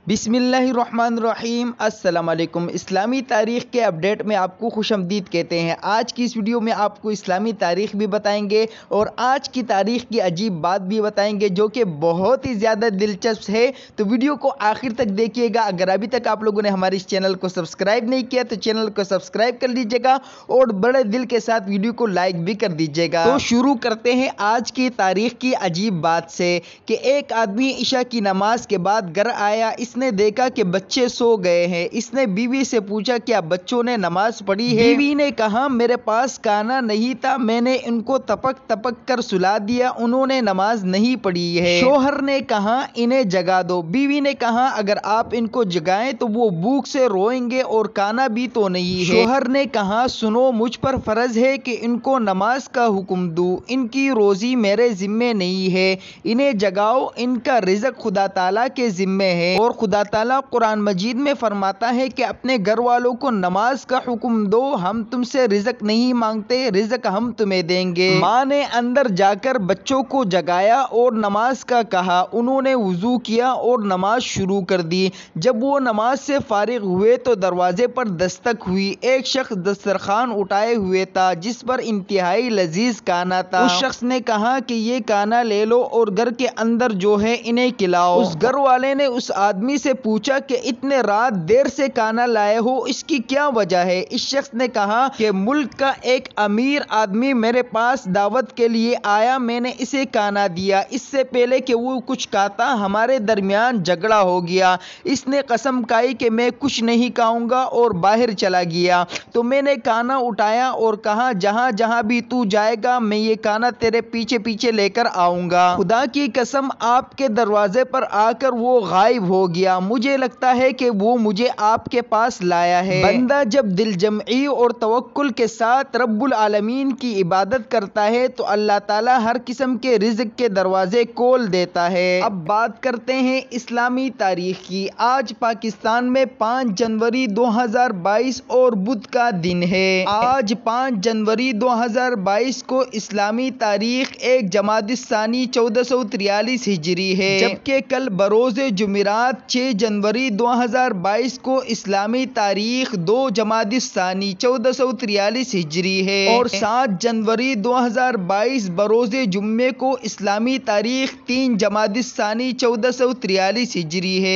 बिस्मिल्लाहिर्रहमानिर्रहीम। अस्सलाम वालेकुम। इस्लामी तारीख़ के अपडेट में आपको खुशआमदीद कहते हैं। आज की इस वीडियो में आपको इस्लामी तारीख़ भी बताएंगे और आज की तारीख़ की अजीब बात भी बताएंगे जो कि बहुत ही ज़्यादा दिलचस्प है। तो वीडियो को आखिर तक देखिएगा। अगर अभी तक आप लोगों ने हमारे इस चैनल को सब्सक्राइब नहीं किया तो चैनल को सब्सक्राइब कर लीजिएगा और बड़े दिल के साथ वीडियो को लाइक भी कर दीजिएगा। तो शुरू करते हैं आज की तारीख़ की अजीब बात से कि एक आदमी इशा की नमाज के बाद घर आया। इसने देखा कि बच्चे सो गए हैं। इसने बीवी से पूछा क्या बच्चों ने नमाज पढ़ी है? बीवी ने कहा मेरे पास खाना नहीं था, मैंने इनको तपक तपक कर सुला दिया, उन्होंने नमाज नहीं पढ़ी है। शोहर ने कहा इन्हें जगा दो। बीवी ने कहा अगर आप इनको जगाएं तो वो भूख से रोएंगे और खाना भी तो नहीं है। शोहर ने कहा सुनो, मुझ पर फर्ज है कि इनको नमाज का हुक्म दूं, इनकी रोजी मेरे जिम्मे नहीं है, इन्हें जगाओ, इनका रिज़्क खुदा ताला के जिम्मे है। और खुदा ताला कुरान मजीद में फरमाता है कि अपने घर वालों को नमाज का हुक्म दो, हम तुमसे रिज़्क नहीं मांगते, रिज़्क हम तुम्हें देंगे। माँ ने अंदर जाकर बच्चों को जगाया और नमाज का कहा। उन्होंने वुजू किया और नमाज शुरू कर दी। जब वो नमाज से फारिग हुए तो दरवाजे पर दस्तक हुई। एक शख्स दस्तरखान उठाए हुए था जिस पर इंतहाई लजीज खाना था। उस शख्स ने कहा कि ये खाना ले लो और घर के अंदर जो है इन्हें खिलाओ। उस घर वाले ने उस आदमी से पूछा कि इतने रात देर से खाना लाए हो, इसकी क्या वजह है? इस शख्स ने कहा कि मुल्क का एक अमीर आदमी मेरे पास दावत के लिए आया, मैंने इसे खाना दिया, इससे पहले कि वो कुछ खाता हमारे दरमियान झगड़ा हो गया। इसने कसम खाई कि मैं कुछ नहीं खाऊंगा और बाहर चला गया। तो मैंने खाना उठाया और कहा जहां जहां भी तू जाएगा मैं ये खाना तेरे पीछे पीछे लेकर आऊंगा। खुदा की कसम आपके दरवाजे पर आकर वो गायब हो गया। मुझे लगता है कि वो मुझे आपके पास लाया है। बंदा जब दिल जमई और तवक्कुल के साथ रब्बुल आलमीन की इबादत करता है तो अल्लाह ताला हर किस्म के रिज़्क के दरवाजे खोल देता है। अब बात करते हैं इस्लामी तारीख की। आज पाकिस्तान में 5 जनवरी 2022 और बुध का दिन है। आज 5 जनवरी 2022 को इस्लामी तारीख 1 जमादिस्सानी 1443 हिजरी है, जबकि कल बरोज़ जुमेरात 6 जनवरी 2022 को इस्लामी तारीख 2 जमादिस्सानी 1443 हिजरी है और 7 जनवरी 2022 बरोज़ जुम्मे को इस्लामी तारीख 3 जमादिस्सानी 1443 हिजरी है।